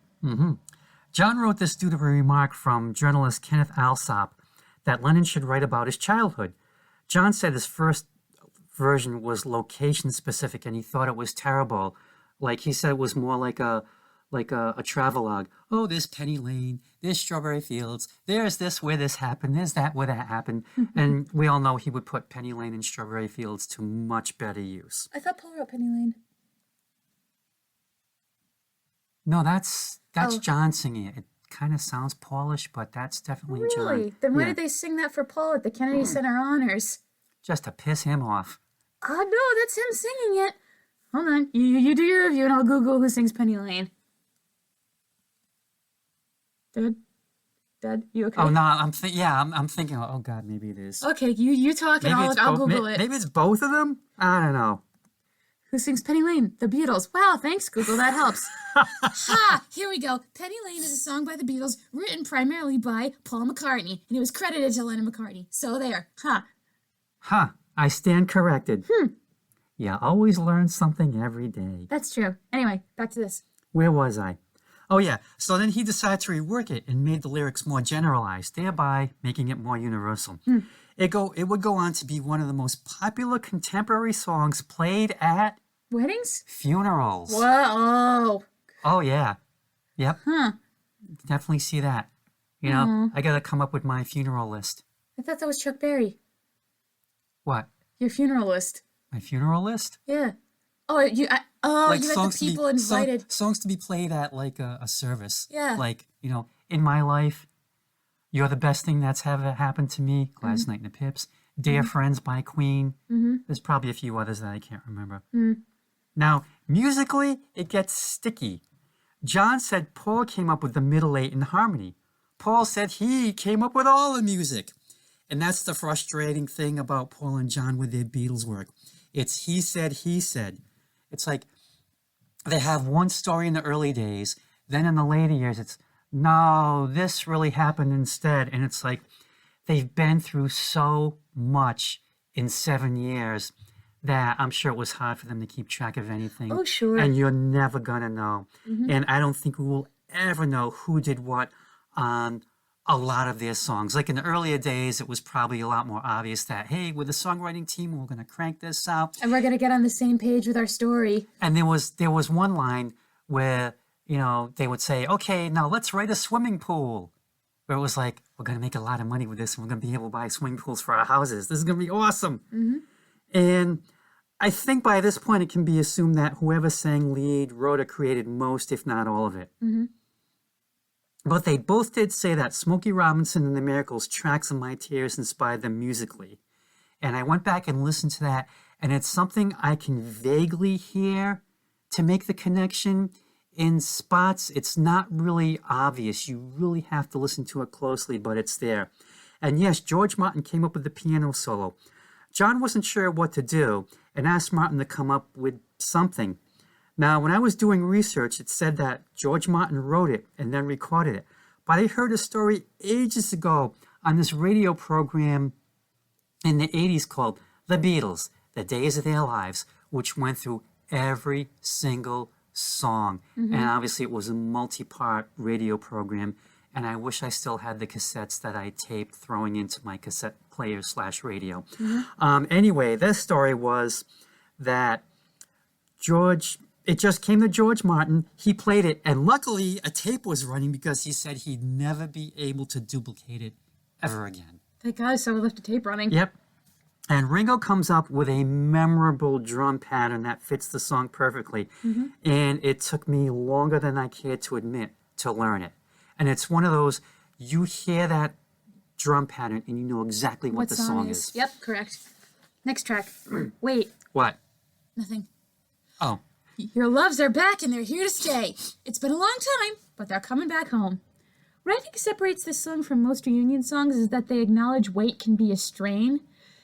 Speaker 2: John wrote this due to a remark from journalist Kenneth Alsop that Lennon should write about his childhood. John said his first version was location specific and he thought it was terrible. Like he said it was more like a travelogue. Oh, there's Penny Lane, there's Strawberry Fields, there's this where this happened, there's that where that happened. And we all know he would put Penny Lane and Strawberry Fields to much better use.
Speaker 1: I thought Paul wrote Penny Lane.
Speaker 2: No, that's John singing it. It kind of sounds Paulish, but that's definitely John.
Speaker 1: Really? Then why did they sing that for Paul at the Kennedy Center Honors?
Speaker 2: Just to piss him off.
Speaker 1: Oh, no, that's him singing it. Hold on. You do your review and I'll Google who sings Penny Lane. Dad, you okay?
Speaker 2: Oh no, I'm thinking. Oh God, maybe it is.
Speaker 1: Okay, you talk and I'll Google it.
Speaker 2: Maybe it's both of them. I don't know.
Speaker 1: Who sings Penny Lane? The Beatles. Wow, thanks Google, that helps. Ha! Here we go. Penny Lane is a song by the Beatles, written primarily by Paul McCartney, and it was credited to Lennon McCartney. So there. Ha!
Speaker 2: Ha! I stand corrected. You always learn something every day.
Speaker 1: That's true. Anyway, back to this.
Speaker 2: Where was I? Oh yeah, so then he decided to rework it and made the lyrics more generalized, thereby making it more universal. It would go on to be one of the most popular contemporary songs played at
Speaker 1: Weddings?
Speaker 2: funerals.
Speaker 1: Whoa!
Speaker 2: Oh yeah, yep.
Speaker 1: Huh.
Speaker 2: Definitely see that. You know, I gotta come up with my funeral list.
Speaker 1: I thought that was Chuck Berry.
Speaker 2: What?
Speaker 1: Your funeral list.
Speaker 2: My funeral list?
Speaker 1: Yeah. Oh, you had the people invited.
Speaker 2: Songs to be played at like a service.
Speaker 1: Yeah.
Speaker 2: Like, you know, In My Life, You're the Best Thing That's Ever Happened to Me, Gladys Knight and the Pips, Dear Friends by Queen. There's probably a few others that I can't remember. Now, musically, it gets sticky. John said Paul came up with the middle eight in harmony. Paul said he came up with all the music. And that's the frustrating thing about Paul and John with their Beatles work. It's he said, he said. It's like they have one story in the early days, then in the later years, it's, no, this really happened instead. And it's like they've been through so much in 7 years that I'm sure it was hard for them to keep track of anything.
Speaker 1: Oh, sure.
Speaker 2: And you're never going to know. And I don't think we will ever know who did what on a lot of their songs. Like in the earlier days, it was probably a lot more obvious that, hey, with the songwriting team, we're going to crank this out.
Speaker 1: And we're going to get on the same page with our story.
Speaker 2: And there was one line where, you know, they would say, okay, now let's write a swimming pool. Where it was like, we're going to make a lot of money with this and we're going to be able to buy swimming pools for our houses. This is going to be awesome. And I think by this point, it can be assumed that whoever sang lead, wrote, or created most, if not all of it. But they both did say that Smokey Robinson and the Miracles' Tracks of My Tears inspired them musically. And I went back and listened to that, and it's something I can vaguely hear to make the connection. In spots, it's not really obvious. You really have to listen to it closely, but it's there. And yes, George Martin came up with the piano solo. John wasn't sure what to do and asked Martin to come up with something. Now, when I was doing research, it said that George Martin wrote it and then recorded it. But I heard a story ages ago on this radio program in the 80s called The Beatles, The Days of Their Lives, which went through every single song. And obviously it was a multi-part radio program. And I wish I still had the cassettes that I taped throwing into my cassette player / radio. Anyway, this story was that it just came to George Martin. He played it, and luckily a tape was running because he said he'd never be able to duplicate it ever again.
Speaker 1: Thank God someone left a tape running.
Speaker 2: Yep. And Ringo comes up with a memorable drum pattern that fits the song perfectly. And it took me longer than I cared to admit to learn it. And it's one of those, you hear that drum pattern and you know exactly what the song is.
Speaker 1: Yep, correct. Next track. Wait.
Speaker 2: What?
Speaker 1: Nothing.
Speaker 2: Oh.
Speaker 1: Your loves are back and they're here to stay. It's been a long time, but they're coming back home. What I think separates this song from most reunion songs is that they acknowledge wait can be a strain.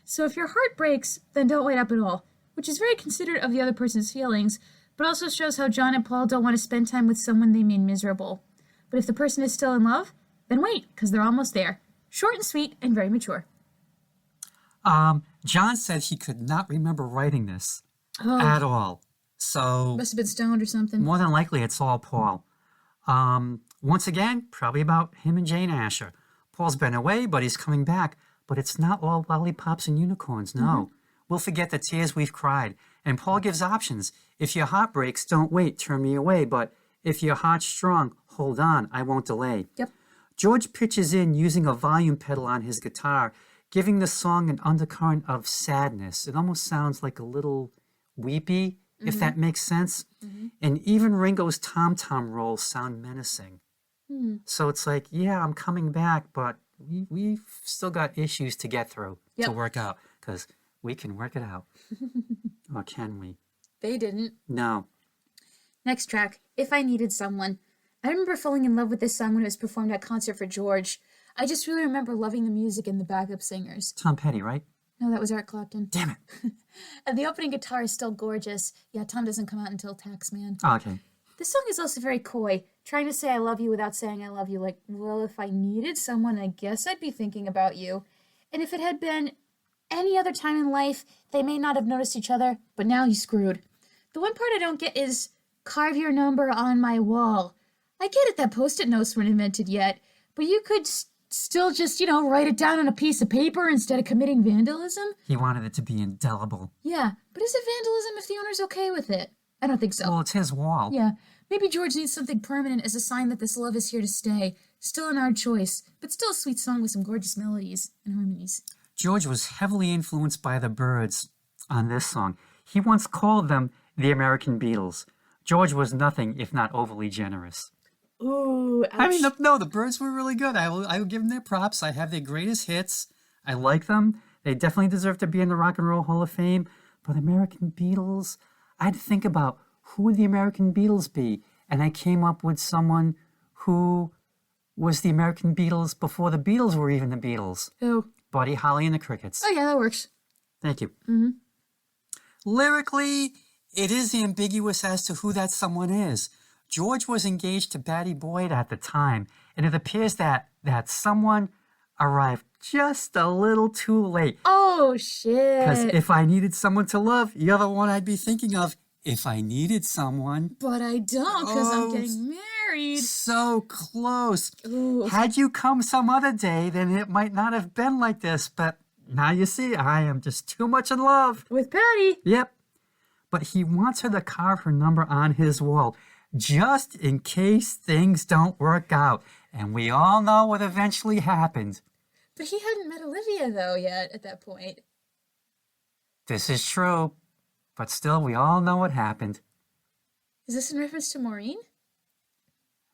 Speaker 1: So if your heart breaks, then don't wait up at all, which is very considerate of the other person's feelings, but also shows how John and Paul don't want to spend time with someone they made miserable. But if the person is still in love, then wait, because they're almost there. Short and sweet and very mature.
Speaker 2: John said he could not remember writing this
Speaker 1: Oh,
Speaker 2: at all. So
Speaker 1: must have been stoned or something.
Speaker 2: more than likely it's all Paul. Once again, probably about him and Jane Asher. Paul's been away, but he's coming back. But it's not all lollipops and unicorns, no. We'll forget the tears we've cried. And Paul gives options. If your heart breaks, don't wait, turn me away. But if your heart's strong, hold on, I won't delay.
Speaker 1: Yep.
Speaker 2: George pitches in using a volume pedal on his guitar, giving the song an undercurrent of sadness. It almost sounds like a little weepy, if that makes sense. And even Ringo's tom-tom rolls sound menacing. So it's like, yeah, I'm coming back, but we've still got issues to get through, to work out, because we can work it out. Or can we?
Speaker 1: They didn't.
Speaker 2: No.
Speaker 1: Next track, If I Needed Someone. I remember falling in love with this song when it was performed at Concert for George. I just really remember loving the music and the backup singers.
Speaker 2: Tom Petty, right?
Speaker 1: No, that was Eric Clapton.
Speaker 2: Damn it.
Speaker 1: And the opening guitar is still gorgeous. Yeah, Tom doesn't come out until Taxman.
Speaker 2: Oh, okay.
Speaker 1: This song is also very coy, trying to say I love you without saying I love you. Like, well, if I needed someone, I guess I'd be thinking about you. And if it had been any other time in life, they may not have noticed each other, but now he's screwed. The one part I don't get is carve your number on my wall. I get it that Post-it notes weren't invented yet, but you could still just, write it down on a piece of paper instead of committing vandalism.
Speaker 2: He wanted it to be indelible.
Speaker 1: Yeah, but is it vandalism if the owner's okay with it? I don't think so.
Speaker 2: Well, it's his wall.
Speaker 1: Yeah, maybe George needs something permanent as a sign that this love is here to stay. Still an odd choice, but still a sweet song with some gorgeous melodies and harmonies.
Speaker 2: George was heavily influenced by the Byrds on this song. He once called them the American Beatles. George was nothing if not overly generous.
Speaker 1: Ooh, ouch.
Speaker 2: I mean, no, the Byrds were really good. I will give them their props. I have their greatest hits. I like them. They definitely deserve to be in the Rock and Roll Hall of Fame. But American Beatles, I'd think about who would the American Beatles be? And I came up with someone who was the American Beatles before the Beatles were even the Beatles.
Speaker 1: Who?
Speaker 2: Buddy Holly and the Crickets.
Speaker 1: Oh, yeah, that works.
Speaker 2: Thank you. Lyrically, it is ambiguous as to who that someone is. George was engaged to Batty Boyd at the time, and it appears that someone arrived just a little too late.
Speaker 1: Oh, shit.
Speaker 2: Because if I needed someone to love, you're the one I'd be thinking of if I needed someone.
Speaker 1: But I don't, because I'm
Speaker 2: Oh,
Speaker 1: getting married.
Speaker 2: So close.
Speaker 1: Ooh.
Speaker 2: Had you come some other day, then it might not have been like this, but now you see, I am just too much in love.
Speaker 1: With Patty.
Speaker 2: Yep. But he wants her to carve her number on his wall, just in case things don't work out. And we all know what eventually happened.
Speaker 1: But he hadn't met Olivia, though, yet at that point.
Speaker 2: This is true, but still, we all know what happened.
Speaker 1: Is this in reference to Maureen?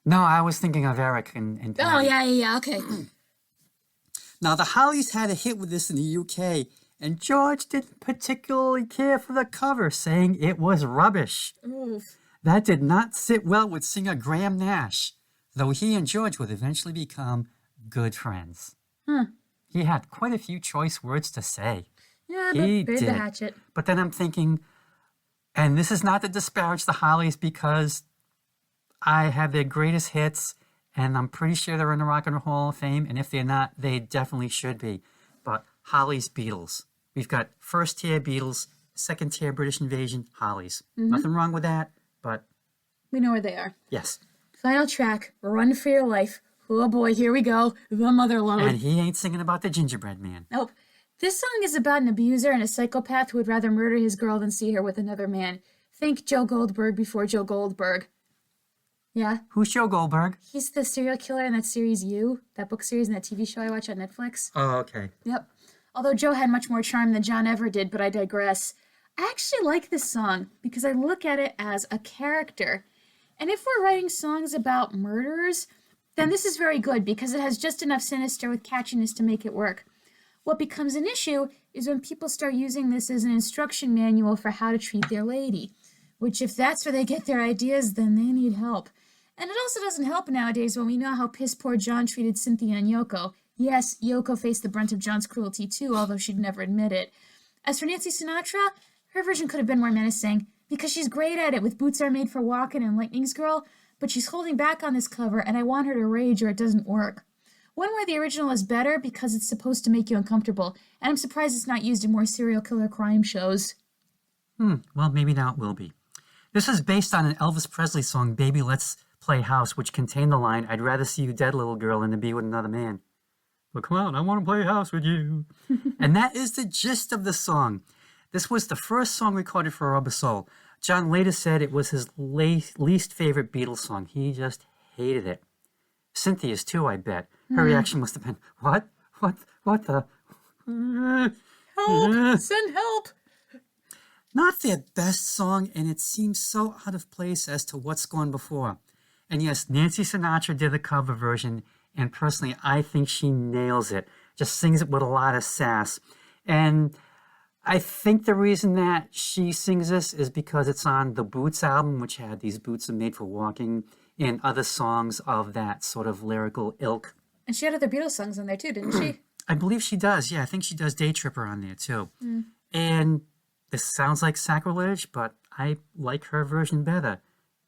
Speaker 2: No, I was thinking of Eric and Patty.
Speaker 1: Oh, yeah, okay.
Speaker 2: Now, the Hollies had a hit with this in the UK, and George didn't particularly care for the cover, saying it was rubbish.
Speaker 1: Oof.
Speaker 2: That did not sit well with singer Graham Nash, though he and George would eventually become good friends. He had quite a few choice words to say.
Speaker 1: Yeah,
Speaker 2: He
Speaker 1: but buried the
Speaker 2: did.
Speaker 1: hatchet.
Speaker 2: But then I'm thinking, and this is not to disparage the Hollies because I have their greatest hits, and I'm pretty sure they're in the Rock and Roll Hall of Fame, and if they're not, they definitely should be. But Hollies, Beatles. We've got first tier Beatles, second tier British Invasion, Hollies. Nothing wrong with that, but
Speaker 1: We know where they are.
Speaker 2: yes.
Speaker 1: Final track, Run for Your Life. Oh boy, here we go. The Mother Lode.
Speaker 2: And he ain't singing about the gingerbread man.
Speaker 1: Nope. This song is about an abuser and a psychopath who would rather murder his girl than see her with another man. Think Joe Goldberg before Joe Goldberg. Yeah?
Speaker 2: Who's Joe Goldberg?
Speaker 1: He's the serial killer in that series You, that book series and that TV show I watch on Netflix.
Speaker 2: Oh, okay.
Speaker 1: Yep. Although Joe had much more charm than John ever did, but I digress. I actually like this song because I look at it as a character. And if we're writing songs about murderers, then this is very good because it has just enough sinister with catchiness to make it work. What becomes an issue is when people start using this as an instruction manual for how to treat their lady, which if that's where they get their ideas, then they need help. And it also doesn't help nowadays when we know how piss poor John treated Cynthia and Yoko. Yes, Yoko faced the brunt of John's cruelty too, although she'd never admit it. As for Nancy Sinatra, her version could have been more menacing, because she's great at it with Boots Are Made for Walkin' and Lightning's Girl, but she's holding back on this cover, and I want her to rage or it doesn't work. One where the original is better because it's supposed to make you uncomfortable, and I'm surprised it's not used in more serial killer crime shows.
Speaker 2: Well, maybe now it will be. This is based on an Elvis Presley song, Baby Let's Play House, which contained the line, I'd rather see you dead, little girl, than to be with another man. But come on, I want to play house with you. And that is the gist of the song. This was the first song recorded for Rubber Soul. John later said it was his least favorite Beatles song. He just hated it. Cynthia's too, I bet. Her reaction must have been, what? What the?
Speaker 1: Help! Send help!
Speaker 2: Not their best song, and it seems so out of place as to what's gone before. And yes, Nancy Sinatra did the cover version, and personally, I think she nails it. Just sings it with a lot of sass. And I think the reason that she sings this is because it's on the Boots album, which had These Boots Are Made for Walking, and other songs of that sort of lyrical ilk.
Speaker 1: And she had other Beatles songs on there too, didn't she?
Speaker 2: I believe she does. Yeah, I think she does Day Tripper on there too. And this sounds like sacrilege, but I like her version better.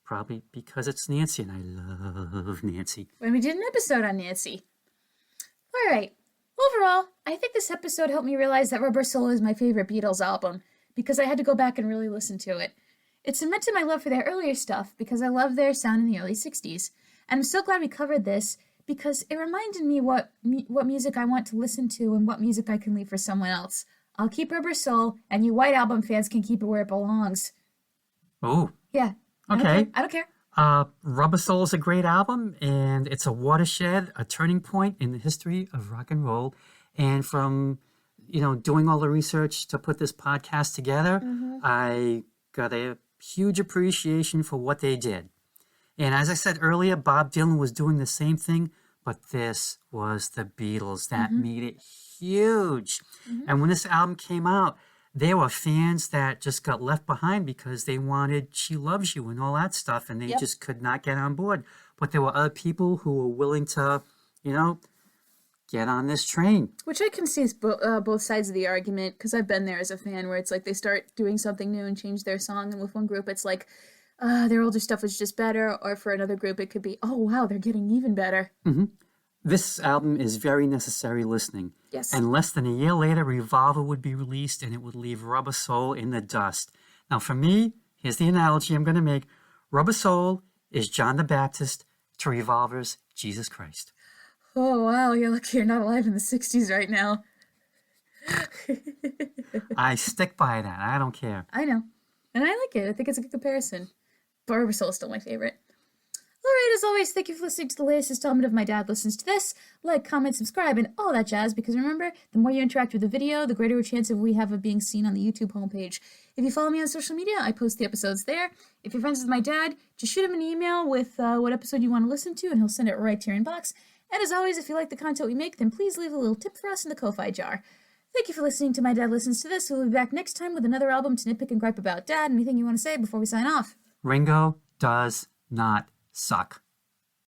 Speaker 2: Probably because it's Nancy, and I love Nancy.
Speaker 1: When we did an episode on Nancy. All right. Overall, I think this episode helped me realize that Rubber Soul is my favorite Beatles album, because I had to go back and really listen to it. It cemented my love for their earlier stuff, because I love their sound in the early 60s. And I'm so glad we covered this, because it reminded me what music I want to listen to and what music I can leave for someone else. I'll keep Rubber Soul, and you White Album fans can keep it where it belongs.
Speaker 2: Oh.
Speaker 1: Yeah.
Speaker 2: Okay.
Speaker 1: I don't care.
Speaker 2: Rubber Soul is a great album, and it's a watershed, a turning point in the history of rock and roll. And from, doing all the research to put this podcast together, I got a huge appreciation for what they did. And as I said earlier, Bob Dylan was doing the same thing, but this was the Beatles that made it huge. And when this album came out, there were fans that just got left behind because they wanted She Loves You and all that stuff, and they just could not get on board. But there were other people who were willing to, get on this train.
Speaker 1: Which I can see as both sides of the argument, because I've been there as a fan, where it's like they start doing something new and change their song, and with one group it's like, their older stuff was just better, or for another group it could be, oh wow, they're getting even better.
Speaker 2: This album is very necessary listening.
Speaker 1: Yes.
Speaker 2: And less than a year later, Revolver would be released, and it would leave Rubber Soul in the dust. Now, for me, here's the analogy I'm going to make. Rubber Soul is John the Baptist to Revolver's Jesus Christ.
Speaker 1: Oh, wow, you're lucky you're not alive in the 60s right now.
Speaker 2: I stick by that. I don't care.
Speaker 1: I know. And I like it. I think it's a good comparison. But Rubber Soul is still my favorite. All right, as always, thank you for listening to the latest installment of My Dad Listens to This. Like, comment, subscribe, and all that jazz, because remember, the more you interact with the video, the greater a chance of we have of being seen on the YouTube homepage. If you follow me on social media, I post the episodes there. If you're friends with my dad, just shoot him an email with what episode you want to listen to, and he'll send it right to your inbox. And as always, if you like the content we make, then please leave a little tip for us in the Ko-Fi jar. Thank you for listening to My Dad Listens to This. We'll be back next time with another album to nitpick and gripe about. Dad, anything you want to say before we sign off?
Speaker 2: Ringo does not suck.